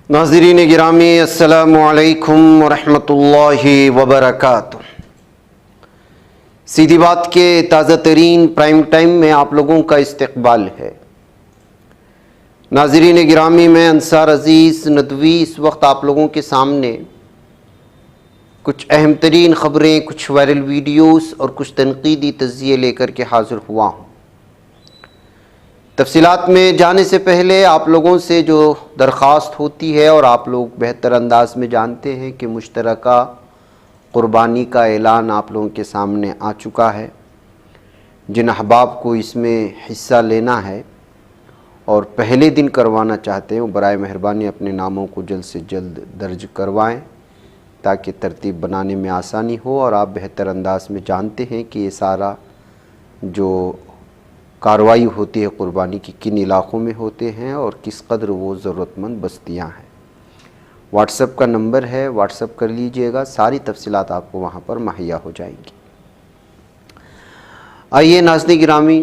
नाज़रीन गिरामी अस्सलामु अलैकुम वरहमतुल्लाहि वबरकातुह। सीधी बात के ताज़ा तरीन प्राइम टाइम में आप लोगों का इस्तकबाल है। नाज़रीन गिरामी, मैं अंसार अज़ीज़ नदवी इस वक्त आप लोगों के सामने कुछ अहम तरीन ख़बरें, कुछ वायरल वीडियोस और कुछ तनकीदी तज़्किये लेकर के हाज़िर हुआ हूँ। तफसीलात में जाने से पहले आप लोगों से जो दरख्वास्त होती है, और आप लोग बेहतर अंदाज में जानते हैं कि मुश्तरका क़ुरबानी का ऐलान आप लोगों के सामने आ चुका है। जिन अहबाब को इसमें हिस्सा लेना है और पहले दिन करवाना चाहते हैं, वो बराए मेहरबानी अपने नामों को जल्द से जल्द दर्ज करवाएं ताकि तरतीब बनाने में आसानी हो। और आप बेहतर अंदाज में जानते हैं कि ये सारा जो कार्रवाई होती है क़ुरबानी की किन इलाक़ों में होते हैं और किस कदर वो ज़रूरतमंद बस्तियाँ हैं। व्हाट्सएप का नंबर है, व्हाट्सएप कर लीजिएगा, सारी तफसीलात आपको वहाँ पर मुहैया हो जाएंगी। आइए नाज़रीन गिरामी,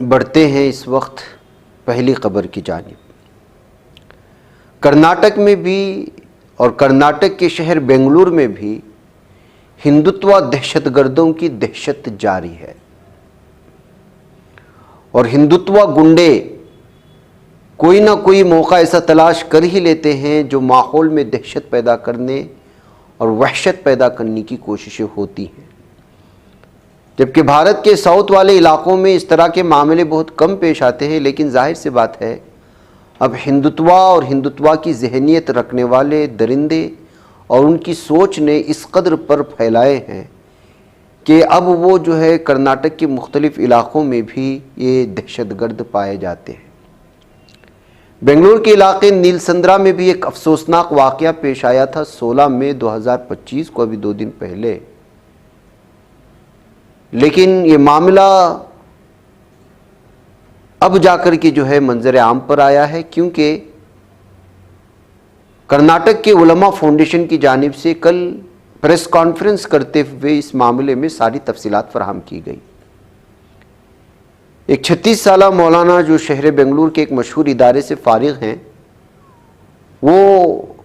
बढ़ते हैं इस वक्त पहली ख़बर की जानिब। कर्नाटक में भी और कर्नाटक के शहर बेंगलुरु में भी हिंदुत्व दहशतगर्दों की दहशत जारी है और हिंदुत्व गुंडे कोई ना कोई मौका ऐसा तलाश कर ही लेते हैं जो माहौल में दहशत पैदा करने और वहशत पैदा करने की कोशिशें होती हैं। जबकि भारत के साउथ वाले इलाक़ों में इस तरह के मामले बहुत कम पेश आते हैं, लेकिन जाहिर सी बात है अब हिंदुत्व और हिंदुत्व की जहनीत रखने वाले दरिंदे और उनकी सोच ने इस कदर पर फैलाए हैं कि अब वो जो है कर्नाटक के मुख्तलिफ़ इलाक़ों में भी ये दहशतगर्द पाए जाते हैं। बेंगलुरु के इलाके नीलसंद्रा में भी एक अफसोसनाक वाक़या पेश आया था 16 मई 2025 को, अभी 2 दिन पहले। लेकिन ये मामला अब जाकर के जो है मंजर आम पर आया है, क्योंकि कर्नाटक के उलमा फाउंडेशन की जानिब से कल प्रेस कॉन्फ्रेंस करते हुए इस मामले में सारी तफसीलात फराहम की गई। एक 36 साला मौलाना जो शहर बेंगलुरु के एक मशहूर इदारे से फारिग हैं, वो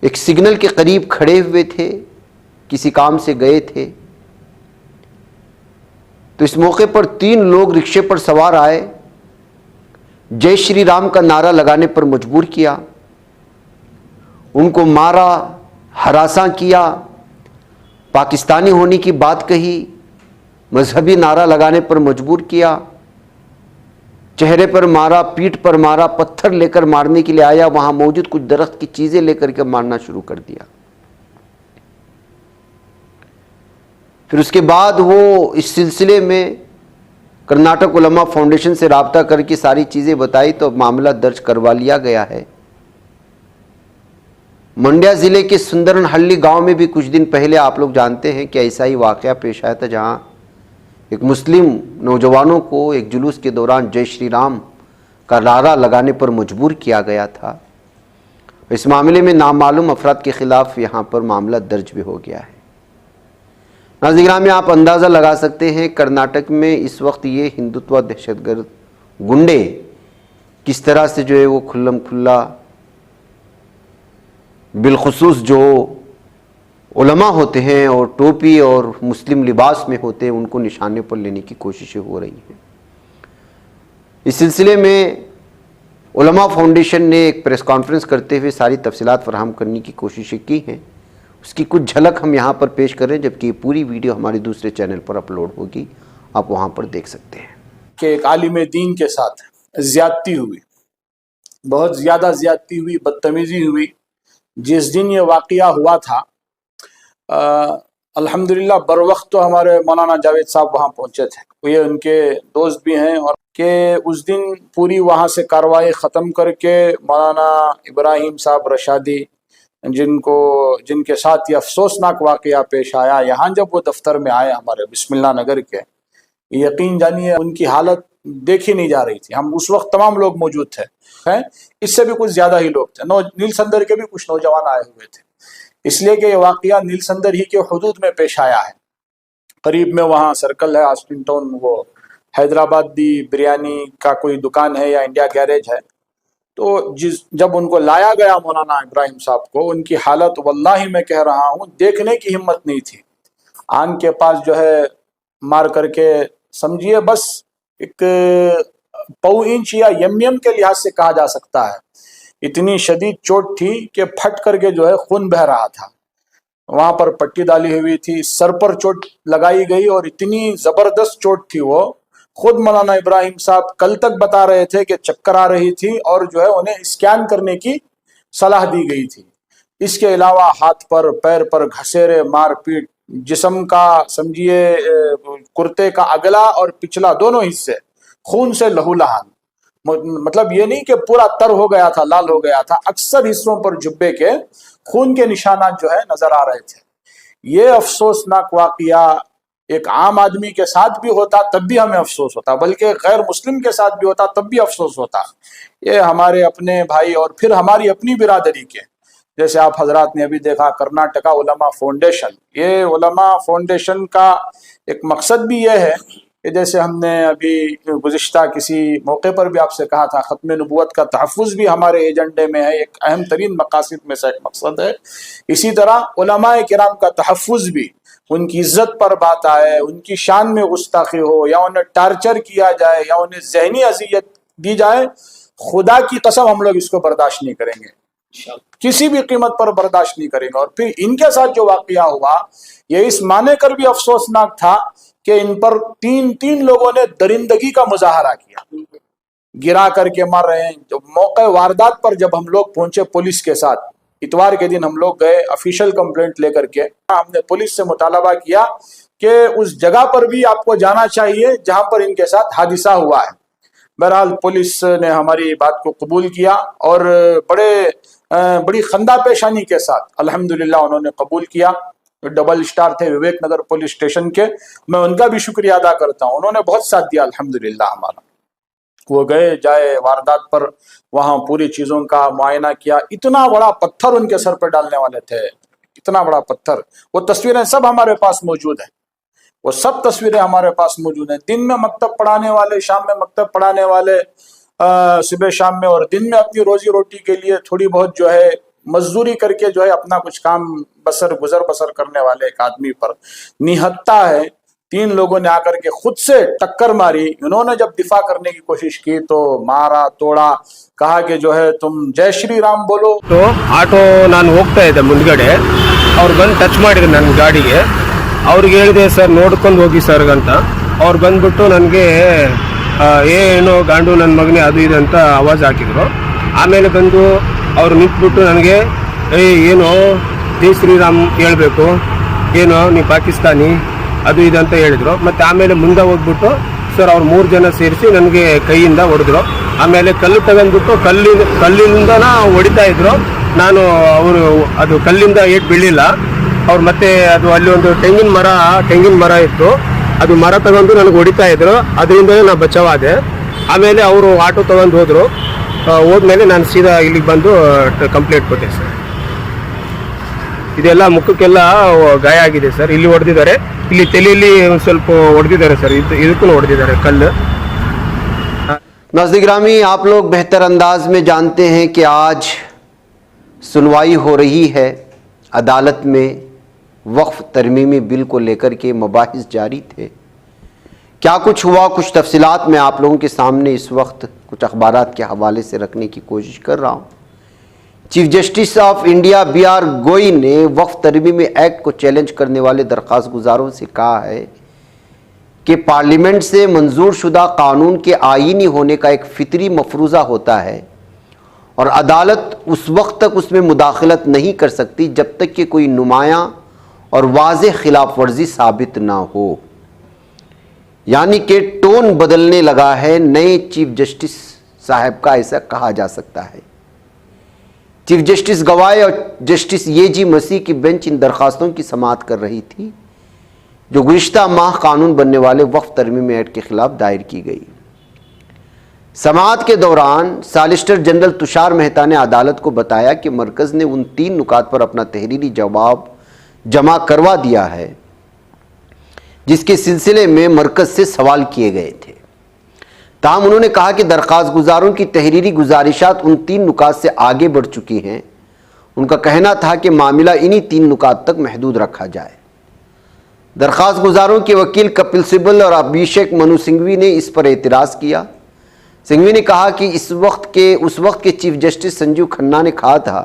एक सिग्नल के करीब खड़े हुए थे, किसी काम से गए थे। तो इस मौके पर 3 लोग रिक्शे पर सवार आए, जय श्री राम का नारा लगाने पर मजबूर किया, उनको मारा, हरासा किया, पाकिस्तानी होने की बात कही, मजहबी नारा लगाने पर मजबूर किया, चेहरे पर मारा, पीठ पर मारा, पत्थर लेकर मारने के लिए आया, वहां मौजूद कुछ दरख्त की चीजें लेकर के मारना शुरू कर दिया। फिर उसके बाद वो इस सिलसिले में कर्नाटक उलमा फाउंडेशन से राब्ता करके सारी चीज़ें बताई, तो मामला दर्ज करवा लिया गया है। मंड्या ज़िले के सुंदरनहल्ली गांव में भी कुछ दिन पहले आप लोग जानते हैं कि ऐसा ही वाक़या पेश आया था, जहां एक मुस्लिम नौजवानों को एक जुलूस के दौरान जय श्री राम का नारा लगाने पर मजबूर किया गया था। इस मामले में नामालूम अफराद के ख़िलाफ़ यहाँ पर मामला दर्ज भी हो गया है। नाज़रीन में आप अंदाज़ा लगा सकते हैं कर्नाटक में इस वक्त ये हिंदुत्व दहशतगर्द गुंडे किस तरह से जो है वो खुल्लम खुल्ला, बिलखुसूस जो उलमा होते हैं और टोपी और मुस्लिम लिबास में होते हैं, उनको निशाने पर लेने की कोशिशें हो रही हैं। इस सिलसिले में उलमा फाउंडेशन ने एक प्रेस कॉन्फ्रेंस करते हुए सारी तफसीलात फराहम करने की कोशिशें की हैं। उसकी कुछ झलक हम यहाँ पर पेश कर रहे हैं, जबकि पूरी वीडियो हमारे दूसरे चैनल पर अपलोड होगी, आप वहाँ पर देख सकते हैं। कि एक आलिम दीन के साथ ज्यादती हुई, बहुत ज़्यादा ज्यादती हुई, बदतमीज़ी हुई। जिस दिन ये वाक़या हुआ था, अल्हम्दुलिल्लाह बर वक्त तो हमारे मौलाना जावेद साहब वहाँ पहुँचे थे, ये उनके दोस्त भी हैं। और कि उस दिन पूरी वहाँ से कार्रवाई ख़त्म करके मौलाना इब्राहिम साहब रशादी, जिनके साथ ये अफसोसनाक वाक़या पेश आया, यहाँ जब वो दफ्तर में आए हमारे बिस्मिल्लाह नगर के, यकीन जानिए उनकी हालत देखी नहीं जा रही थी। हम उस वक्त तमाम लोग मौजूद थे, हैं, इससे भी कुछ ज़्यादा ही लोग थे। नीलसंदर के भी कुछ नौजवान आए हुए थे, इसलिए कि ये वाक़या नीलसंदर ही के हुदूद में पेश आया है। करीब में वहाँ सर्कल है ऑस्टिन टाउन, वो हैदराबादी बिरयानी का कोई दुकान है या इंडिया गैरेज है, तो जब उनको लाया गया मौलाना इब्राहिम साहब को, उनकी हालत वल्लाही मैं कह रहा हूँ देखने की हिम्मत नहीं थी। आंख के पास जो है मार करके, समझिए बस एक पौ इंच या यम के लिहाज से कहा जा सकता है, इतनी शदीद चोट थी कि फट करके जो है खून बह रहा था। वहां पर पट्टी डाली हुई थी, सर पर चोट लगाई गई और इतनी जबरदस्त चोट थी वो। खुद मौलाना इब्राहिम साहब कल तक बता रहे थे कि चक्कर आ रही थी और जो है उन्हें स्कैन करने की सलाह दी गई थी। इसके अलावा हाथ पर पैर पर घसेरे, मारपीट, जिस्म का समझिए कुर्ते का अगला और पिछला दोनों हिस्से खून से लहूलुहान। मतलब ये नहीं कि पूरा तर हो गया था, लाल हो गया था, अक्सर हिस्सों पर जुब्बे के खून के निशानात जो है नजर आ रहे थे। ये अफसोसनाक वाकया एक आम आदमी के साथ भी होता तब भी हमें अफसोस होता, बल्कि गैर मुस्लिम के साथ भी होता तब भी अफसोस होता। ये हमारे अपने भाई और फिर हमारी अपनी बिरादरी के, जैसे आप हजरात ने अभी देखा कर्नाटका उलमा फाउंडेशन, ये उलमा फाउंडेशन का एक मकसद भी यह है कि जैसे हमने अभी गुज़िश्ता किसी मौके पर भी आपसे कहा था, ख़त्म नबूवत का तहफ़्फ़ुज़ भी हमारे एजेंडे में है, एक अहम तरीन मकासद में से एक मकसद है। इसी तरह उलमाए किराम का तहफ़्फ़ुज़ भी, उनकी इज्जत पर बात आए, उनकी शान में गुस्ताखी हो या उन्हें टार्चर किया जाए या उन्हें जहनी अजियत दी जाए, खुदा की कसम हम लोग इसको बर्दाश्त नहीं करेंगे, किसी भी कीमत पर बर्दाश्त नहीं करेंगे। और फिर इनके साथ जो वाकया हुआ, ये इस माने कर भी अफसोसनाक था कि इन पर तीन लोगों ने दरिंदगी का मुजाहरा किया, गिरा करके मार रहे हैं। जो मौके वारदात पर जब हम लोग पहुंचे पुलिस के साथ, इतवार के दिन हम लोग गए ऑफिशियल कंप्लेंट लेकर के, हमने पुलिस से मुतालबा किया कि उस जगह पर भी आपको जाना चाहिए जहां पर इनके साथ हादिसा हुआ है। बहरहाल पुलिस ने हमारी बात को कबूल किया और बड़ी खंदा पेशानी के साथ अल्हम्दुलिल्लाह उन्होंने कबूल किया। डबल स्टार थे विवेक नगर पुलिस स्टेशन के, मैं उनका भी शुक्रिया अदा करता हूँ, उन्होंने बहुत साथ दिया अल्हम्दुलिल्लाह हमारा। वो गए जाए वारदात पर, वहां पूरी चीजों का मुआयना किया। इतना बड़ा पत्थर उनके सर पर डालने वाले थे, इतना बड़ा पत्थर। वो तस्वीरें सब हमारे पास मौजूद है, वो सब तस्वीरें हमारे पास मौजूद हैं। दिन में मकतब पढ़ाने वाले, शाम में मकतब पढ़ाने वाले, सुबह शाम में, और दिन में अपनी रोजी रोटी के लिए थोड़ी बहुत जो है मजदूरी करके जो है अपना कुछ काम गुजर बसर करने वाले एक आदमी पर निहत्ता है। 3 लोगों ने आकर के खुद से टक्कर मारी। उन्होंने जब दिफा करने की कोशिश की तो मारा तोड़ा, कहा कि जो है तुम जय श्री राम बोलो। तो ಆಟೋ ನಾನು ಹೋಗ್ತಾ ಇದ್ದೆ ಮುಂದ್ಗಡೆ, ಅವ್ರು ಬಂದು ಟಚ್ ಮಾಡಿದ್ರು ನನ್ನ ಗಾಡಿಗೆ. ಅವ್ರಿಗೆ ಹೇಳಿದೆ ಸರ್ ನೋಡ್ಕೊಂಡು ಹೋಗಿ ಸರ್ ಅಂತ. ಅವ್ರು ಬಂದ್ಬಿಟ್ಟು ನನಗೆ ಏನು ಗಾಂಡು ನನ್ನ ಮಗನೇ ಅದು ಇದು ಅಂತ ಆವಾಜ್ ಹಾಕಿದ್ರು. ಆಮೇಲೆ ಬಂದು ಅವ್ರು ನಿಂತ್ಬಿಟ್ಟು ನನಗೆ ಏನು ಜೈ ಶ್ರೀರಾಮ್ ಹೇಳ್ಬೇಕು, ಏನು ನೀ ಪಾಕಿಸ್ತಾನಿ ಅದು ಇದು ಅಂತ ಹೇಳಿದ್ರು. ಮತ್ತು ಆಮೇಲೆ ಮುಂದೆ ಹೋಗ್ಬಿಟ್ಟು ಸರ್ ಅವ್ರು 3 ಜನ ಸೇರಿಸಿ ನನಗೆ ಕೈಯಿಂದ ಹೊಡೆದ್ರು. ಆಮೇಲೆ ಕಲ್ಲು ತಗೊಂಡ್ಬಿಟ್ಟು ಕಲ್ಲಿಂದ ಹೊಡಿತಾ ಇದ್ರು. ನಾನು ಅವರು ಅದು ಕಲ್ಲಿಂದ ಏಟ್ ಬೀಳಿಲ್ಲ. ಅವ್ರು ಮತ್ತೆ ಅದು ಅಲ್ಲಿ ಒಂದು ತೆಂಗಿನ ಮರ ಇತ್ತು, ಅದು ಮರ ತಗೊಂಡು ನನಗೆ ಹೊಡಿತಾ ಇದ್ರು. ಅದರಿಂದ ನಾನು ಬಚಾವಾದೆ. ಆಮೇಲೆ ಅವರು ಆಟೋ ತಗೊಂಡು ಹೋದ್ರು. ಹೋದ್ಮೇಲೆ ನಾನು ಸೀದಾ ಇಲ್ಲಿಗೆ ಬಂದು ಕಂಪ್ಲೇಂಟ್ ಕೊಟ್ಟೆ ಸರ್. ಇದೆಲ್ಲ ಮುಖಕ್ಕೆಲ್ಲ ಗಾಯ ಆಗಿದೆ ಸರ್. ಇಲ್ಲಿ ಹೊಡೆದಿದ್ದಾರೆ, ಇಲ್ಲಿ ತಲೆಯಲ್ಲಿ ಒಂದು ಸ್ವಲ್ಪ ಹೊಡೆದಿದ್ದಾರೆ ಸರ್, ಇದಕ್ಕೂ ಹೊಡೆದಿದ್ದಾರೆ ಕಲ್ಲು. नाज़रीन गिरामी, आप लोग बेहतर अंदाज में जानते हैं कि आज सुनवाई हो रही है अदालत में। वक्फ तरमीमी बिल को लेकर के मबाहिस जारी थे। क्या कुछ हुआ, कुछ तफसीलात मैं आप लोगों के सामने इस वक्त कुछ अखबारात के हवाले से रखने की कोशिश कर रहा हूँ। Chief justice of India BR गोई ने वक्फ तरमीमी एक्ट को चैलेंज करने वाले दरख्वास्त गुजारों से कहा है कि पार्लियामेंट से मंजूर शुदा कानून के आईनी होने का एक फितरी मफरूज़ा होता है और अदालत उस वक्त तक उसमें मुदाखलत नहीं कर सकती जब तक कि कोई नुमायां और वाज़ेह खिलाफ वर्जी साबित ना हो। यानी कि टोन बदलने लगा है नए चीफ जस्टिस साहब का, ऐसा कहा जा सकता है। चीफ जस्टिस गवाई और जस्टिस ये मसीह की बेंच इन दरख्वास्तों की समाअत कर रही थी जो गुज़िश्ता माह कानून बनने वाले वक्फ तरमीमी एक्ट के खिलाफ दायर की गई। समाअत के दौरान सॉलिसिटर जनरल तुषार मेहता ने अदालत को बताया कि मरकज़ ने उन 3 नुकात पर अपना तहरीरी जवाब जमा करवा दिया है जिसके सिलसिले में मरकज़ से सवाल किए गए थे। ताहम उन्होंने कहा कि दरख्वास्त गुजारों की तहरीरी गुजारिशात उन 3 नुकात से आगे बढ़ चुकी हैं। उनका कहना था कि मामला इन्हीं 3 नुकात तक महदूद रखा जाए। दरख्वास्त गुजारों के वकील कपिल सिब्बल और अभिषेक मनु सिंघवी ने इस पर एतराज़ किया। सिंघवी ने कहा कि उस वक्त के चीफ जस्टिस संजीव खन्ना ने कहा था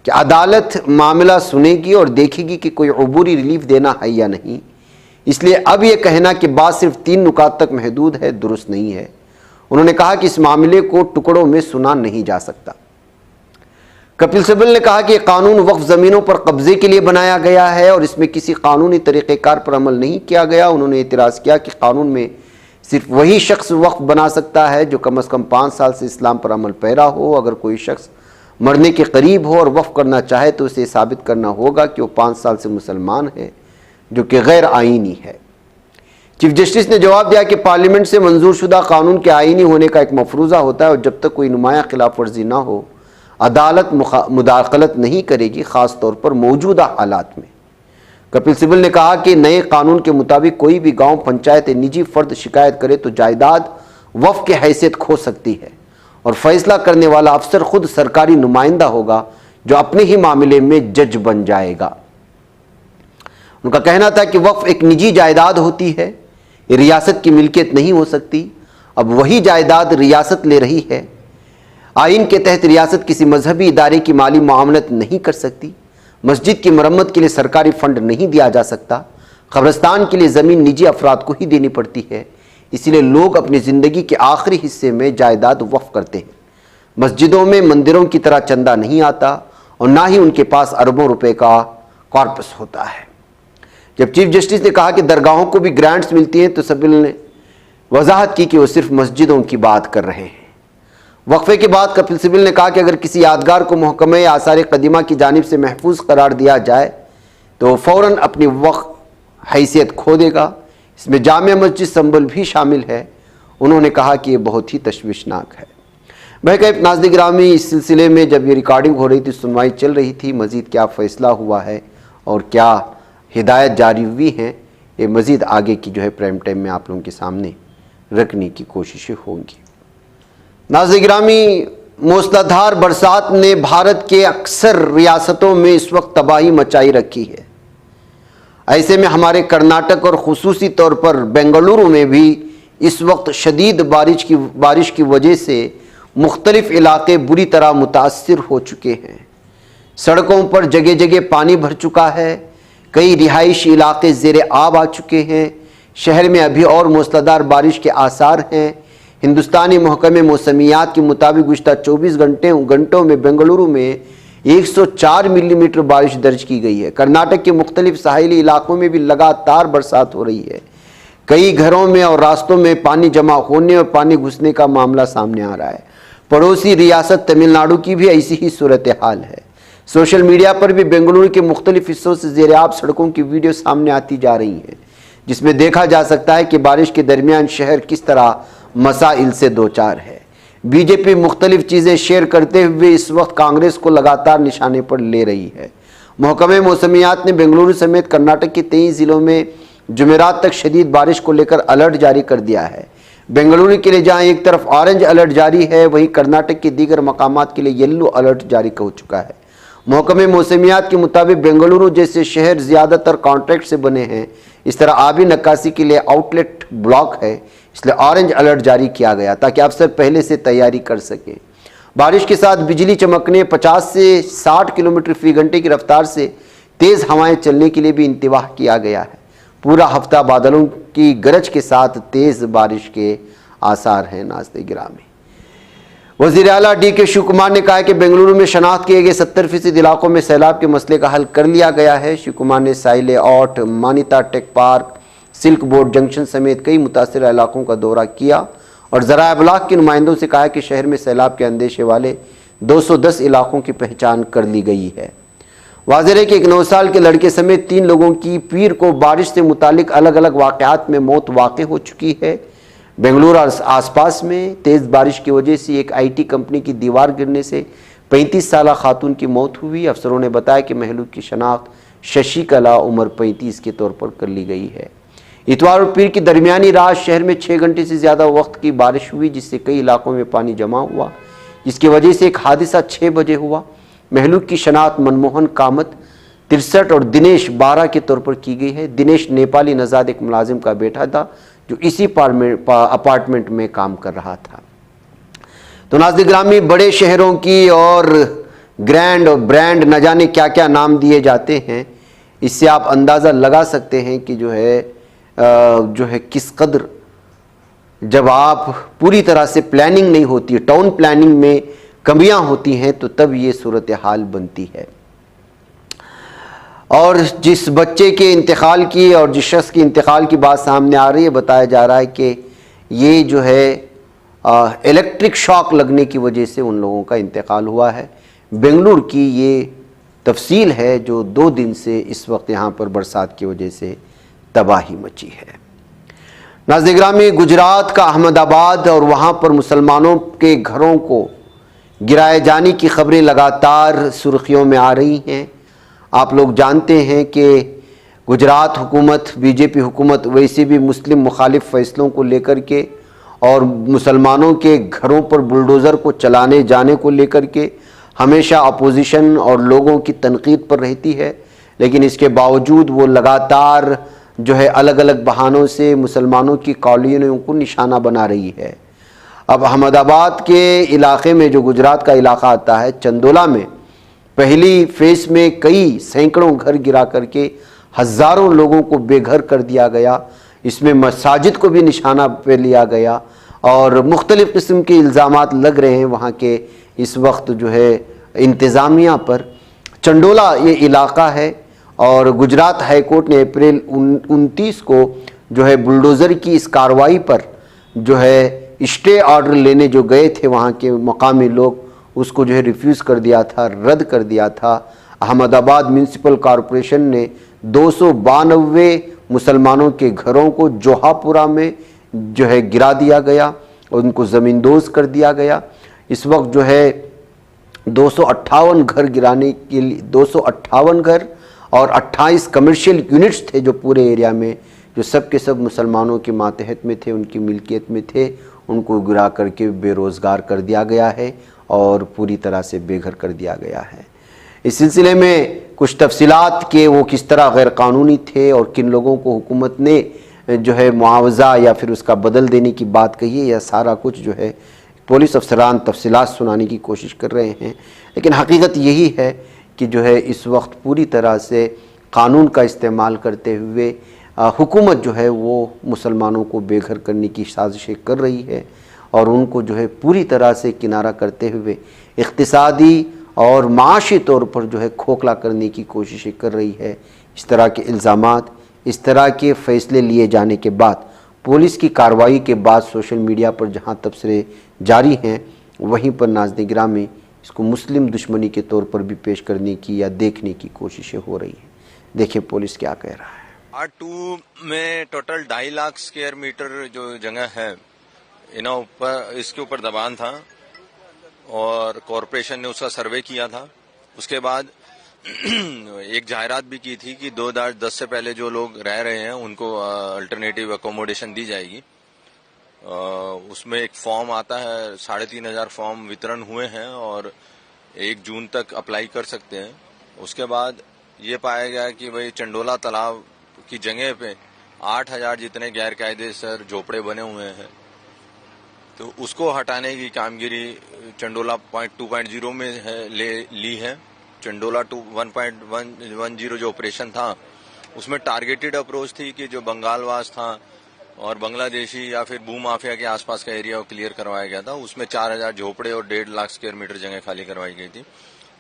कि अदालत मामला सुनेगी और देखेगी कि कोई अबूरी रिलीफ देना है या नहीं, इसलिए अब यह कहना कि बात सिर्फ 3 नुकात तक महदूद है दुरुस्त नहीं है। उन्होंने कहा कि इस मामले को टुकड़ों में सुना नहीं जा सकता। कपिल सिब्बल ने कहा कि यह कानून वक्फ ज़मीनों पर कब्जे के लिए बनाया गया है और इसमें किसी कानूनी तरीक़ेकार पर अमल नहीं किया गया। उन्होंने एतराज़ किया कि कानून में सिर्फ वही शख्स वक्फ बना सकता है जो कम अज़ कम 5 साल से इस्लाम पर अमल पैरा हो। अगर कोई शख्स मरने के करीब हो और वक्फ करना चाहे तो उसे साबित करना होगा कि वो 5 साल से मुसलमान है, जो कि गैर आईनी है। चीफ जस्टिस ने जवाब दिया कि पार्लियामेंट से मंजूर शुदा कानून के आईनी होने का एक मफरूज़ा होता है और जब तक कोई नुमाया खिलाफ वर्जी ना हो अदालत मुदाखलत नहीं करेगी, ख़ास तौर पर मौजूदा हालात में। कपिल सिब्बल ने कहा कि नए कानून के मुताबिक कोई भी गांव पंचायत निजी फ़र्द शिकायत करे तो जायदाद वक्फ की हैसियत खो सकती है और फैसला करने वाला अफसर खुद सरकारी नुमाइंदा होगा जो अपने ही मामले में जज बन जाएगा। उनका कहना था कि वक्फ एक निजी जायदाद होती है, ये रियासत की मिल्कियत नहीं हो सकती। अब वही जायदाद रियासत ले रही है। आइन के तहत रियासत किसी मजहबी इदारे की माली मामलत नहीं कर सकती। मस्जिद की मरम्मत के लिए सरकारी फंड नहीं दिया जा सकता। कब्रिस्तान के लिए ज़मीन निजी अफराद को ही देनी पड़ती है। इसीलिए लोग अपनी ज़िंदगी के आखिरी हिस्से में जायदाद वक्फ करते हैं। मस्जिदों में मंदिरों की तरह चंदा नहीं आता और ना ही उनके पास अरबों रुपए का कॉर्पस होता है। जब चीफ जस्टिस ने कहा कि दरगाहों को भी ग्रांट्स मिलती हैं तो सिब्बल ने वजाहत की कि वो सिर्फ मस्जिदों की बात कर रहे हैं। वक्फे के बाद कपिल सिब्बल ने कहा कि अगर किसी यादगार को महकमे आसार कदीमा की जानिब से महफूज करार दिया जाए तो फ़ौरन अपनी वक्फ हैसियत खो देगा। इसमें जामिया मस्जिद संबल भी शामिल है। उन्होंने कहा कि ये बहुत ही तशवीशनाक है। बहरकैफ नाज़रीन गिरामी, इस सिलसिले में जब ये रिकॉर्डिंग हो रही थी, सुनवाई चल रही थी, मज़ीद क्या फ़ैसला हुआ है और क्या हिदायत जारी हुई हैं, ये मज़ीद आगे की जो है प्राइम टाइम में आप लोगों के सामने रखने की कोशिशें होंगी। नाज़रीन गिरामी, मूसलाधार बरसात ने भारत के अक्सर रियासतों में इस वक्त तबाही मचाई रखी है। ऐसे में हमारे कर्नाटक और ख़ुसूसी तौर पर बेंगलुरु में भी इस वक्त शदीद बारिश की वजह से मुख्तलिफ इलाके बुरी तरह मुतासिर हो चुके हैं। सड़कों पर जगह जगह पानी भर चुका है। कई रिहाइशी इलाके ज़ेरे आब आ चुके हैं। शहर में अभी और मूसलाधार बारिश के आसार हैं। हिंदुस्तानी महकमे मौसमियात के मुताबिक गुज़िश्ता 24 घंटों में बेंगलुरु में 104 मिलीमीटर बारिश दर्ज की गई है। कर्नाटक के मुख्तलिफ साहिली इलाकों में भी लगातार बरसात हो रही है। कई घरों में और रास्तों में पानी जमा होने और पानी घुसने का मामला सामने आ रहा है। पड़ोसी रियासत तमिलनाडु की भी ऐसी ही सूरत हाल है। सोशल मीडिया पर भी बेंगलुरु के मुख्तलिफ हिस्सों से ज़ेरे-आब सड़कों की वीडियो सामने आती जा रही हैं, जिसमें देखा जा सकता है कि बारिश के दरमियान शहर किस तरह मसाइल से दो चार है। बीजेपी मुख्तलिफ चीज़ें शेयर करते हुए इस वक्त कांग्रेस को लगातार निशाने पर ले रही है। महकमे मौसमियात ने बेंगलुरु समेत कर्नाटक के 23 ज़िलों में जुमेरात तक शदीद बारिश को लेकर अलर्ट जारी कर दिया है। बेंगलुरु के लिए जहां एक तरफ ऑरेंज अलर्ट जारी है, वहीं कर्नाटक के दीगर मकामात के लिए येलो अलर्ट जारी हो चुका है। महकमे मौसमियात के मुताबिक बेंगलुरु जैसे शहर ज़्यादातर कॉन्ट्रैक्ट से बने हैं। इस तरह आबी नक्काशी के लिए आउटलेट ब्लॉक है, इसलिए ऑरेंज अलर्ट जारी किया गया ताकि अफसर पहले से तैयारी कर सकें। बारिश के साथ बिजली चमकने, 50 से 60 किलोमीटर फी घंटे की रफ्तार से तेज़ हवाएं चलने के लिए भी इंतबाह किया गया है। पूरा हफ्ता बादलों की गरज के साथ तेज़ बारिश के आसार हैं। नाज़रीन गिरामी, वज़ीर आला DK शिव कुमार ने कहा है कि बेंगलुरु में शनाख्त किए गए 70% इलाकों में सैलाब के मसले का हल कर लिया गया है। शिव कुमार ने साइले ऑट, Manyata Tech Park, Silk Board junction समेत कई मुतासिर इलाकों का दौरा किया और ज़राए इब्लाग के नुमाइंदों से कहा कि शहर में सैलाब के अंदेशे वाले 210 इलाकों की पहचान कर ली गई है। वाज़ेह है कि एक 9 साल के लड़के समेत 3 लोगों की पीर को बारिश से मुतालिक अलग अलग वाक़यात में मौत वाक़ हो चुकी है। बेंगलुरु और आसपास में तेज़ बारिश की वजह से एक IT कंपनी की दीवार गिरने से 35 साला खातून की मौत हुई। अफसरों ने बताया कि महलूक की शनाख्त शशि कला उम्र 35 के तौर पर कर ली गई है। इतवार और पीर की दरमियानी रात शहर में 6 घंटे से ज़्यादा वक्त की बारिश हुई, जिससे कई इलाकों में पानी जमा हुआ, जिसकी वजह से एक हादसा 6 बजे हुआ। महलूक की शनाख्त मनमोहन कामत 63 और दिनेश 12 के तौर पर की गई है। दिनेश नेपाली नज़ाद एक मुलाजिम का बेटा था जो इसी अपार्टमेंट में काम कर रहा था। तो नाज़रीन ग्रामी, बड़े शहरों की और ग्रैंड और ब्रांड न जाने क्या क्या नाम दिए जाते हैं, इससे आप अंदाज़ा लगा सकते हैं कि जो है किस कदर जब आप पूरी तरह से प्लानिंग नहीं होती, टाउन प्लानिंग में कमियां होती हैं, तो तब ये सूरत हाल बनती है। और जिस बच्चे के इंतकाल की और जिस शख्स के इंतकाल की बात सामने आ रही है, बताया जा रहा है कि ये जो है इलेक्ट्रिक शॉक लगने की वजह से उन लोगों का इंतकाल हुआ है। बेंगलुरु की ये तफसील है जो 2 दिन से इस वक्त यहाँ पर बरसात की वजह से तबाही मची है। नाज़रीन ग्रामी, गुजरात का अहमदाबाद और वहाँ पर मुसलमानों के घरों को गिराए जाने की खबरें लगातार सुर्खियों में आ रही हैं। आप लोग जानते हैं कि गुजरात हुकूमत, बीजेपी हुकूमत वैसे भी मुस्लिम मुखालिफ फ़ैसलों को लेकर के और मुसलमानों के घरों पर बुलडोज़र को चलाने जाने को लेकर के हमेशा अपोजिशन और लोगों की तनकीद पर रहती है, लेकिन इसके बावजूद वो लगातार जो है अलग अलग बहानों से मुसलमानों की कॉलोनियों को निशाना बना रही है। अब अहमदाबाद के इलाके में, जो गुजरात का इलाका आता है, चंदोला में पहली फेज़ में कई सैकड़ों घर गिरा करके हज़ारों लोगों को बेघर कर दिया गया। इसमें मसाजिद को भी निशाना पे लिया गया और मुख्तलिफ़ किस्म के इल्ज़ामात लग रहे हैं वहाँ के इस वक्त जो है इंतज़ामिया पर। चंडोला ये इलाका है और गुजरात हाई कोर्ट ने अप्रैल 29 को जो है बुलडोज़र की इस कार्रवाई पर जो है स्टे ऑर्डर लेने जो गए थे वहाँ के मकामी लोग, उसको जो है रिफ्यूज़ कर दिया था, रद्द कर दिया था। अहमदाबाद म्यूनसिपल कॉरपोरेशन ने 292 मुसलमानों के घरों को जोहापुरा में जो है गिरा दिया गया और उनको ज़मींदोज़ कर दिया गया। इस वक्त जो है 258 घर गिराने के लिए 258 घर और 28 कमर्शियल यूनिट्स थे जो पूरे एरिया में, जो सब के सब मुसलमानों के मातहत में थे, उनकी मिल्कियत में थे, उनको गिरा करके बेरोज़गार कर दिया गया है और पूरी तरह से बेघर कर दिया गया है। इस सिलसिले में कुछ तफसीलात के वो किस तरह गैर कानूनी थे और किन लोगों को हुकूमत ने जो है मुआवजा या फिर उसका बदल देने की बात कही है, या सारा कुछ जो है पुलिस अफसरान तफसीलात सुनाने की कोशिश कर रहे हैं। लेकिन हकीकत यही है कि जो है इस वक्त पूरी तरह से कानून का इस्तेमाल करते हुए हुकूमत जो है वो मुसलमानों को बेघर करने की साजिशें कर रही है और उनको जो है पूरी तरह से किनारा करते हुए इक़्तिसादी और माशी तौर पर जो है खोखला करने की कोशिशें कर रही है। इस तरह के इल्ज़ामात, इस तरह के फ़ैसले लिए जाने के बाद, पुलिस की कार्रवाई के बाद सोशल मीडिया पर जहां तबसरे जारी हैं, वहीं पर नाज़रीन गिरामी इसको मुस्लिम दुश्मनी के तौर पर भी पेश करने की या देखने की कोशिशें हो रही हैं। देखिए पुलिस क्या कह रहा है। R2 में टोटल 2.5 लाख स्क्वायर मीटर जो जगह है, इसके ऊपर दबान था और कॉरपोरेशन ने उसका सर्वे किया था। उसके बाद एक जाहिरात भी की थी कि 2010 से पहले जो लोग रह रहे हैं उनको अल्टरनेटिव अकोमोडेशन दी जाएगी। उसमें एक फॉर्म आता है, 3,500 फॉर्म वितरण हुए हैं और 1 जून तक अप्लाई कर सकते हैं। उसके बाद ये पाया गया कि भाई चंडोला तालाब की जगह पे 8,000 जितने गैर कायदेसर झोपड़े बने हुए हैं, तो उसको हटाने की कामगिरी चंडोला 2.0 में ली है। चंडोला 1.10 जो ऑपरेशन था उसमें टारगेटेड अप्रोच थी कि जो बंगालवास था और बांग्लादेशी या फिर भूमाफिया के आसपास का एरिया क्लियर करवाया गया था। उसमें 4,000 झोपड़े और 1.5 लाख स्क्वायर मीटर जगह खाली करवाई गई थी।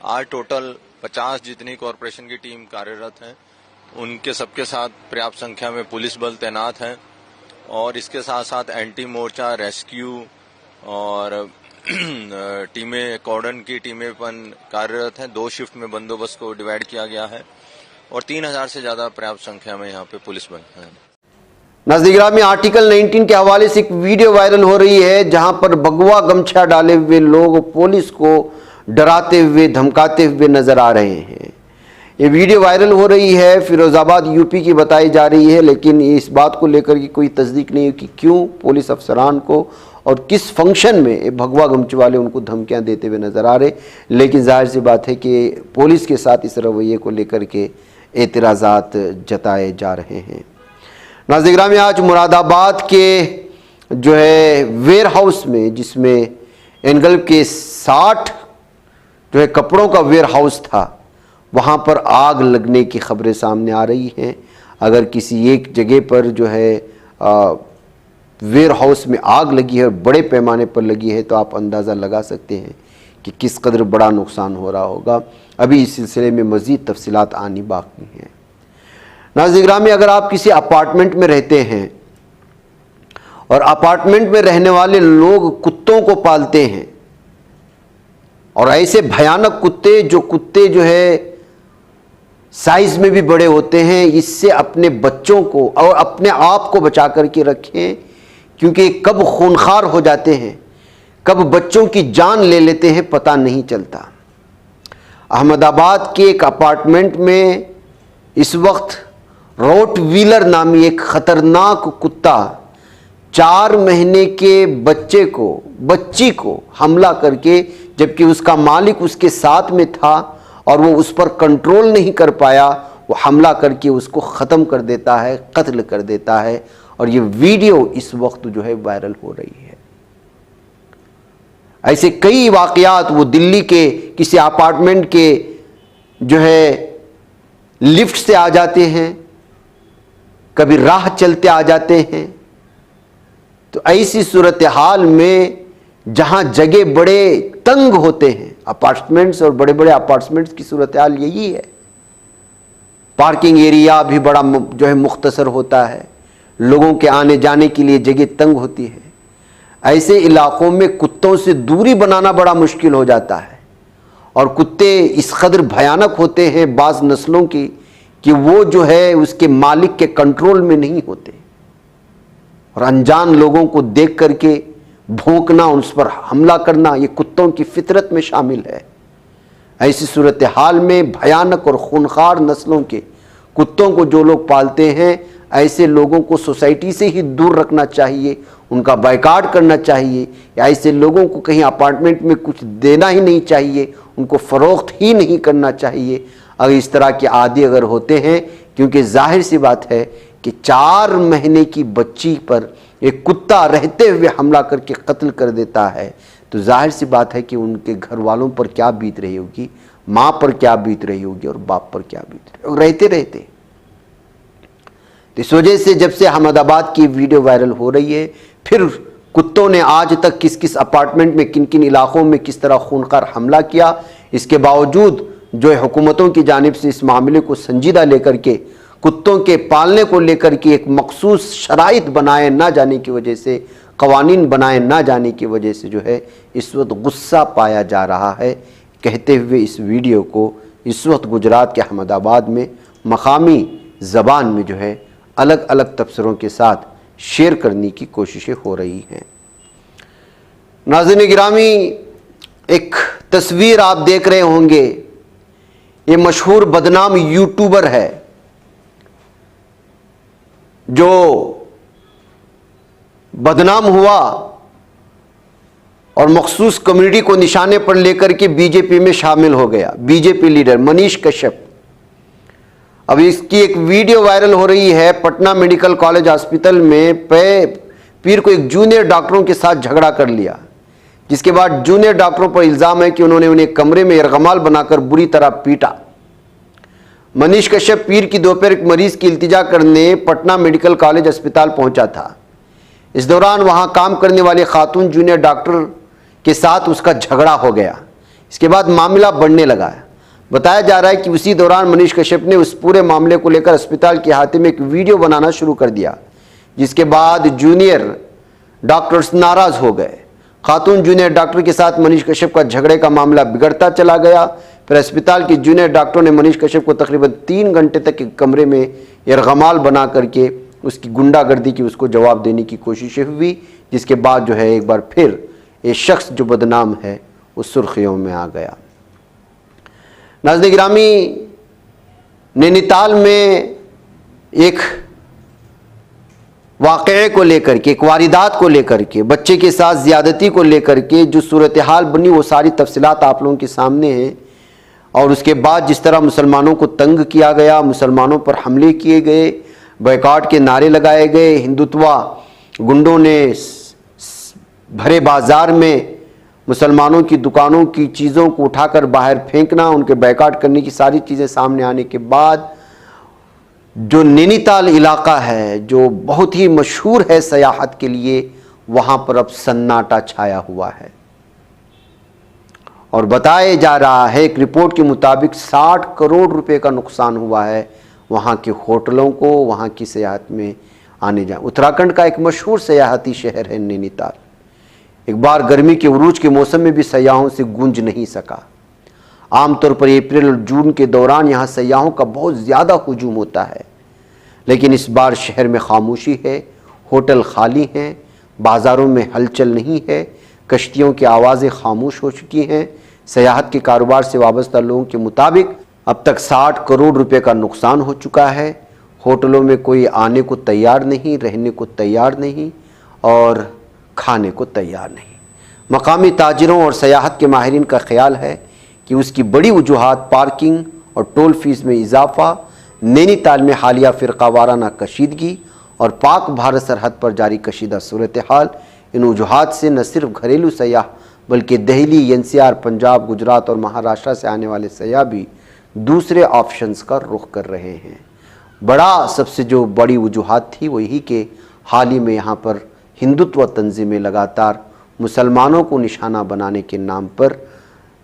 आज टोटल 50 जितनी कॉरपोरेशन की टीम कार्यरत है, उनके सबके साथ पर्याप्त संख्या में पुलिस बल तैनात है और इसके साथ साथ एंटी मोर्चा, रेस्क्यू और टीमें, कॉर्डन की टीमें कार्यरत हैं। 2 शिफ्ट में बंदोबस्त को डिवाइड किया गया है और 3,000 से ज्यादा पर्याप्त संख्या में यहाँ पे पुलिस बल है। नाज़रीन गिरामी, आर्टिकल 19 के हवाले से एक वीडियो वायरल हो रही है जहां पर भगवा गमछा डाले हुए लोग पुलिस को डराते हुए, धमकाते हुए नजर आ रहे हैं। ये वीडियो वायरल हो रही है, फिरोजाबाद यूपी की बताई जा रही है, लेकिन इस बात को लेकर की कोई तस्दीक नहीं है कि क्यों पुलिस अफसरान को और किस फंक्शन में ये भगवा गमछे वाले उनको धमकियां देते हुए नज़र आ रहे। लेकिन जाहिर सी बात है कि पुलिस के साथ इस रवैये को लेकर के एतराज़ात जताए जा रहे हैं। नाज़रीन गिरामी, आज मुरादाबाद के जो है वेयर हाउस में, जिसमें एनगल्फ के 60 जो है कपड़ों का वेयर हाउस था, वहाँ पर आग लगने की खबरें सामने आ रही हैं। अगर किसी एक जगह पर जो है वेयर हाउस में आग लगी है और बड़े पैमाने पर लगी है, तो आप अंदाज़ा लगा सकते हैं कि किस कदर बड़ा नुकसान हो रहा होगा। अभी इस सिलसिले में मज़ीद तफसीलात आनी बाकी हैं। नाज़रीन गिरामी, अगर आप किसी अपार्टमेंट में रहते हैं और अपार्टमेंट में रहने वाले लोग कुत्तों को पालते हैं, और ऐसे भयानक कुत्ते जो है साइज में भी बड़े होते हैं, इससे अपने बच्चों को और अपने आप को बचा करके रखें, क्योंकि कब खूनखार हो जाते हैं, कब बच्चों की जान ले लेते हैं, पता नहीं चलता। अहमदाबाद के एक अपार्टमेंट में इस वक्त रोटवीलर नामी एक खतरनाक कुत्ता 4 महीने के बच्ची को हमला करके, जबकि उसका मालिक उसके साथ में था और वो उस पर कंट्रोल नहीं कर पाया, वो हमला करके उसको ख़त्म कर देता है, कत्ल कर देता है। और ये वीडियो इस वक्त जो है वायरल हो रही है। ऐसे कई वाक़यात वो दिल्ली के किसी अपार्टमेंट के जो है लिफ्ट से आ जाते हैं, कभी राह चलते आ जाते हैं। तो ऐसी सूरत हाल में जहां जगह बड़े तंग होते हैं, अपार्टमेंट्स और बड़े बड़े अपार्टमेंट्स की सूरत हाल यही है। पार्किंग एरिया भी बड़ा जो है मुख्तसर होता है, लोगों के आने जाने के लिए जगह तंग होती है। ऐसे इलाकों में कुत्तों से दूरी बनाना बड़ा मुश्किल हो जाता है। और कुत्ते इस कदर भयानक होते हैं बाज़ नस्लों की कि वो जो है उसके मालिक के कंट्रोल में नहीं होते, और अनजान लोगों को देख करके भौंकना, उस पर हमला करना, ये कुत्तों की फितरत में शामिल है। ऐसी सूरत हाल में भयानक और खूनखार नस्लों के कुत्तों को जो लोग पालते हैं, ऐसे लोगों को सोसाइटी से ही दूर रखना चाहिए, उनका बायकॉट करना चाहिए, या ऐसे लोगों को कहीं अपार्टमेंट में कुछ देना ही नहीं चाहिए, उनको फ़रोख्त ही नहीं करना चाहिए अगर इस तरह के आदी अगर होते हैं। क्योंकि जाहिर सी बात है कि 4 महीने की बच्ची पर एक कुत्ता रहते हुए हमला करके कत्ल कर देता है, तो जाहिर सी बात है कि उनके घर वालों पर क्या बीत रही होगी, माँ पर क्या बीत रही होगी और बाप पर क्या बीत रही होगी रहते रहते। तो इस वजह से जब से अहमदाबाद की वीडियो वायरल हो रही है, फिर कुत्तों ने आज तक किस किस अपार्टमेंट में, किन किन इलाकों में किस तरह खूनखार हमला किया, इसके बावजूद जो है हुकूमतों की जानिब से इस मामले को संजीदा लेकर के कुत्तों के पालने को लेकर के एक मखसूस शराइत बनाए ना जाने की वजह से, कवानीन बनाए ना जाने की वजह से जो है इस वक्त गुस्सा पाया जा रहा है। कहते हुए इस वीडियो को इस वक्त गुजरात के अहमदाबाद में मकामी ज़बान में जो है अलग अलग तबसरों के साथ शेयर करने की कोशिशें हो रही हैं। नाज़रीन गिरामी, एक तस्वीर आप देख रहे होंगे, ये मशहूर बदनाम यूट्यूबर है जो बदनाम हुआ और मखसूस कम्युनिटी को निशाने पर लेकर के बीजेपी में शामिल हो गया। बीजेपी लीडर मनीष कश्यप, अब इसकी एक वीडियो वायरल हो रही है। पटना मेडिकल कॉलेज हॉस्पिटल में पीर को एक जूनियर डॉक्टरों के साथ झगड़ा कर लिया, जिसके बाद जूनियर डॉक्टरों पर इल्ज़ाम है कि उन्होंने उन्हें कमरे में यरगमाल बनाकर बुरी तरह पीटा। मनीष कश्यप पीर की दोपहर एक मरीज की इल्तिजा करने पटना मेडिकल कॉलेज अस्पताल पहुंचा था। इस दौरान वहां काम करने वाले खातून जूनियर डॉक्टर के साथ उसका झगड़ा हो गया। इसके बाद मामला बढ़ने लगा। बताया जा रहा है कि उसी दौरान मनीष कश्यप ने उस पूरे मामले को लेकर अस्पताल के अहाते में एक वीडियो बनाना शुरू कर दिया, जिसके बाद जूनियर डॉक्टर्स नाराज हो गए। खातून जूनियर डॉक्टर के साथ मनीष कश्यप का झगड़े का मामला बिगड़ता चला गया। फिर अस्पताल के जूनियर डॉक्टरों ने मनीष कश्यप को तकरीबन 3 घंटे तक एक कमरे में यरगमाल बना करके उसकी गुंडागर्दी की उसको जवाब देने की कोशिशें हुई, जिसके बाद जो है एक बार फिर ये शख्स जो बदनाम है उस सुर्खियों में आ गया। नाज़रीन गिरामी, नैनीताल में एक वाक़ये को लेकर के, एक वारदात को लेकर के, बच्चे के साथ ज़्यादती को लेकर के जो सूरत हाल बनी वो सारी तफसीलात आप लोगों के सामने हैं। और उसके बाद जिस तरह मुसलमानों को तंग किया गया, मुसलमानों पर हमले किए गए, बॉयकॉट के नारे लगाए गए, हिंदुत्वा गुंडों ने भरे बाज़ार में मुसलमानों की दुकानों की चीज़ों को उठाकर बाहर फेंकना, उनके बॉयकॉट करने की सारी चीज़ें सामने आने के बाद जो नैनीताल इलाका है जो बहुत ही मशहूर है सयाहत के लिए, वहाँ पर अब सन्नाटा छाया हुआ है। और बताया जा रहा है, एक रिपोर्ट के मुताबिक 60 करोड़ रुपए का नुकसान हुआ है वहाँ के होटलों को, वहाँ की सयाहत में आने जाने। उत्तराखंड का एक मशहूर सयाहती शहर है नैनीताल। एक बार गर्मी के उरूज के मौसम में भी सयाहों से गूंज नहीं सका। आमतौर पर अप्रैल और जून के दौरान यहाँ सयाहों का बहुत ज़्यादा हुजूम होता है, लेकिन इस बार शहर में खामोशी है, होटल खाली हैं, बाज़ारों में हलचल नहीं है, कश्तियों की आवाज़ें खामोश हो चुकी हैं। सयाहत के कारोबार से वाबस्ता लोगों के मुताबिक अब तक 60 करोड़ रुपए का नुकसान हो चुका है। होटलों में कोई आने को तैयार नहीं, रहने को तैयार नहीं और खाने को तैयार नहीं। मकामी ताजिरों और सयाहत के माहिरीन का ख्याल है कि उसकी बड़ी वजूहात पार्किंग और टोल फीस में इजाफा, नैनीताल में हालिया फ़िरक़ावाराना कशीदगी और पाक भारत सरहद पर जारी कशीदा सूरत हाल, इन वजूहात से न सिर्फ घरेलू सयाह बल्कि दिल्ली, एनसीआर, पंजाब, गुजरात और महाराष्ट्र से आने वाले सयाह भी दूसरे ऑप्शंस का रुख कर रहे हैं। सबसे जो बड़ी वजूहात थी वो यही कि हाल ही में यहाँ पर हिंदुत्व तंजीमें लगातार मुसलमानों को निशाना बनाने के नाम पर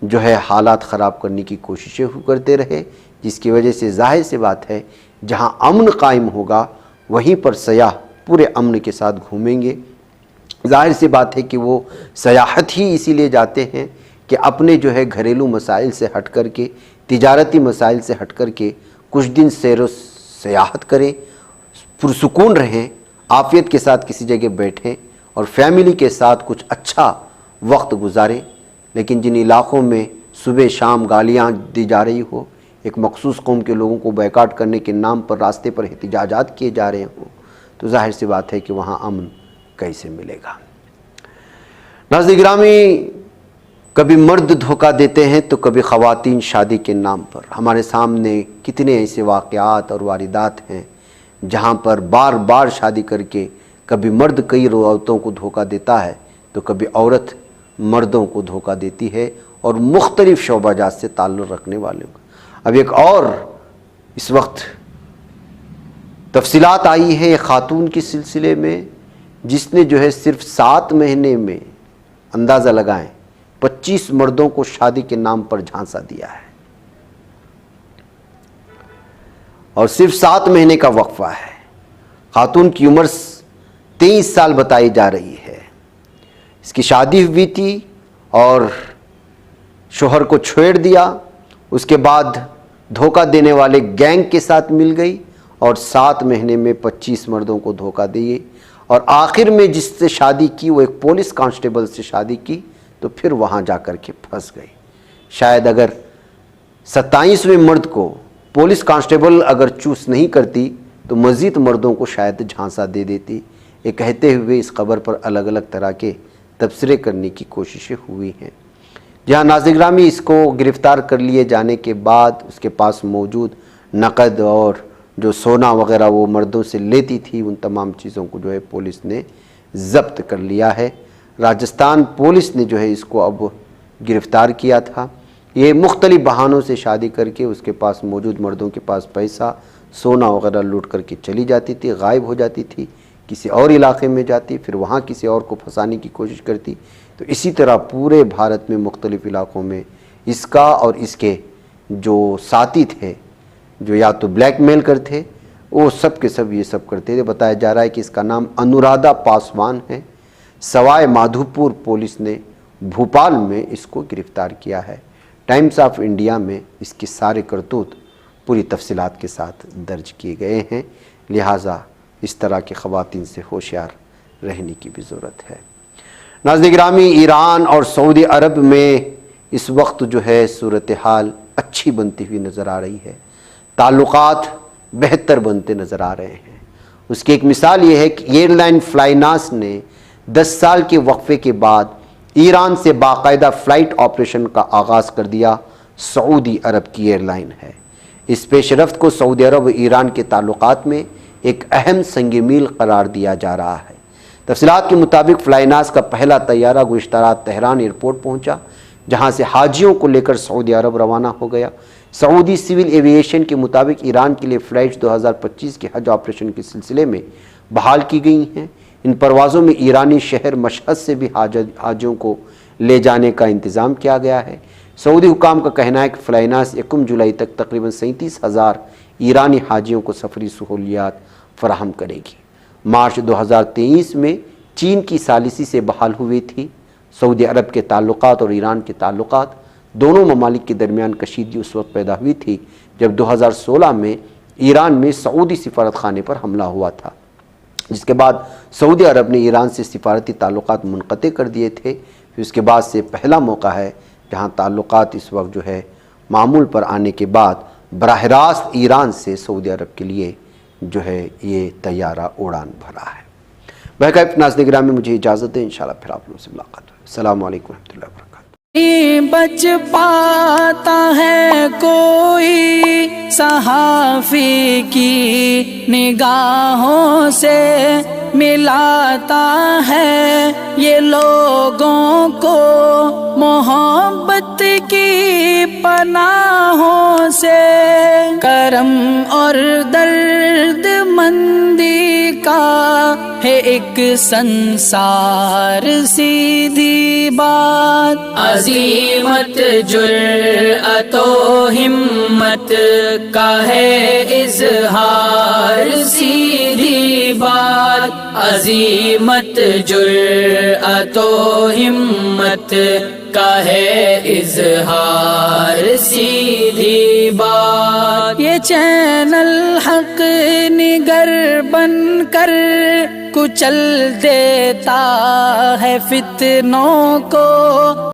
जो है हालात ख़राब करने की कोशिशें करते रहे, जिसकी वजह से जाहिर सी बात है जहाँ अमन कायम होगा वहीं पर सयाह पूरे अमन के साथ घूमेंगे। जाहिर सी बात है कि वो सयाहत ही इसीलिए जाते हैं कि अपने जो है घरेलू मसाइल से हट कर के, तिजारती मसाइल से हट कर के कुछ दिन सैर सयाहत करें, पुरसुकून रहें, आफ़ियत के साथ किसी जगह बैठें और फैमिली के साथ कुछ अच्छा वक्त गुजारें। लेकिन जिन इलाक़ों में सुबह शाम गालियाँ दी जा रही हो, एक मखसूस कौम के लोगों को बैकाट करने के नाम पर रास्ते पर एहतिजाजात किए जा रहे हों, तो जाहिर सी बात है कि वहाँ अमन कैसे मिलेगा। नाज़रीन गिरामी, कभी मर्द धोखा देते हैं तो कभी ख़वातीन शादी के नाम पर। हमारे सामने कितने ऐसे वाक़यात और वारदात हैं जहाँ पर बार बार शादी करके कभी मर्द कई औरतों को धोखा देता है तो कभी औरत मर्दों को धोखा देती है, और मुख्तलिफ़ शोबाजात से ताल्लुक़ रखने वालों का। अब एक और इस वक्त तफसीलात आई है एक ख़ातून के सिलसिले में, जिसने जो है सिर्फ 7 महीने में अंदाज़ा लगाएं 25 मर्दों को शादी के नाम पर झांसा दिया है, और सिर्फ 7 महीने का वक्फा है। खातून की उम्र 23 साल बताई जा रही है। इसकी शादी हुई थी और शोहर को छोड़ दिया, उसके बाद धोखा देने वाले गैंग के साथ मिल गई और 7 महीने में 25 मर्दों को धोखा दिए, और आखिर में जिससे शादी की वो एक पुलिस कांस्टेबल से शादी की, तो फिर वहाँ जाकर के फंस गई। शायद अगर 27वें मर्द को पुलिस कांस्टेबल अगर चूस नहीं करती तो मज़ीद मर्दों को शायद झांसा दे देती। ये कहते हुए इस खबर पर अलग अलग तरह के तबसरे करने की कोशिशें हुई हैं। जहाँ नाज़रीन गिरामी, इसको गिरफ़्तार कर लिए जाने के बाद उसके पास मौजूद नकद और जो सोना वगैरह वो मर्दों से लेती थी, उन तमाम चीज़ों को जो है पुलिस ने ज़ब्त कर लिया है। राजस्थान पुलिस ने जो है इसको अब गिरफ़्तार किया था। ये मुख्तलिफ बहानों से शादी करके उसके पास मौजूद मर्दों के पास पैसा सोना वगैरह लूट करके चली जाती थी, गायब हो जाती थी, किसी और इलाके में जाती, फिर वहाँ किसी और को फंसाने की कोशिश करती। तो इसी तरह पूरे भारत में मुख्तलिफ़ इलाक़ों में इसका और इसके जो साथी थे, जो या तो ब्लैकमेल करते, वो सब के सब ये सब करते थे। बताया जा रहा है कि इसका नाम अनुराधा पासवान है। सवाई माधोपुर पुलिस ने भोपाल में इसको गिरफ़्तार किया है। टाइम्स ऑफ इंडिया में इसके सारे करतूत पूरी तफसीलात के साथ दर्ज किए गए हैं। लिहाजा इस तरह की ख़वातीन से होशियार रहने की भी ज़रूरत है। नाज़रीन गिरामी, ईरान और सऊदी अरब में इस वक्त जो है सूरत हाल अच्छी बनती हुई नज़र आ रही है। ताल्लुकात बेहतर बनते नज़र आ रहे हैं। उसकी एक मिसाल ये है कि एयरलाइन फ्लाइनास ने 10 साल के वक्फे के बाद ईरान से बाकायदा फ़्लाइट ऑपरेशन का आगाज़ कर दिया। सऊदी अरब की एयरलाइन है। इस पेशरफ्त को सऊदी अरब और ईरान के ताल्लुकात में एक अहम संग मील करार दिया जा रहा है। तफसीलात के मुताबिक फ्लाइनास का पहला तैयारा गुज़िश्ता रात तेहरान एयरपोर्ट पहुंचा, जहां से हाजियों को लेकर सऊदी अरब रवाना हो गया। सऊदी सिविल एविएशन के मुताबिक ईरान के लिए फ़्लाइट्स 2025 के हज ऑपरेशन के सिलसिले में बहाल की गई हैं। इन परवाज़ों में ईरानी शहर मशहद से भी हाजियों को ले जाने का इंतज़ाम किया गया है। सऊदी हुकाम का कहना है कि फ्लाइनास 1 जुलाई तक तकरीबन 37,000 ईरानी हाजियों को सफरी सहूलियात फराहम करेगी। मार्च 2023 में चीन की सालिसी से बहाल हुई थी। सऊदी अरब के ताल्लुकात और ईरान के ताल्लुकात दोनों ममालिक के दरमियान कशीदगी उस वक्त पैदा हुई थी जब 2016 में ईरान में सऊदी सिफारत खाने पर हमला हुआ था, जिसके बाद सऊदी अरब ने ईरान से सिफारती ताल्लुकात मुनक़ते कर दिए थे। फिर उसके बाद से पहला मौका है जहाँ ताल्लुकात इस वक्त जो है मामूल पर आने के बाद बराह रास्त ईरान से सऊदी अरब के लिए जो है ये तैयारा उड़ान भरा है। बहरकैफ नाज़रीन गिरामी, मुझे इजाज़त दें, इंशाअल्लाह फिर आप लोगों से मुलाकात होगी। अस्सलामु अलैकुम रहमतुल्लाहि व बरकातुहू। बच पाता है कोई सहाफ़ी की निगाहों से, मिलाता है ये लोगों को मोहब्बत की पनाहों से। करम और दर्द मंदी का है एक संसार सीधी बात। अज़ीमत जुर्अतो हिम्मत का है इज़हार सीधी बात। अज़ीमत जुर्अतो हिम्मत का है इज़हार सीधी बात। ये चैनल हक निगर बनकर कुचल देता है फितनों को।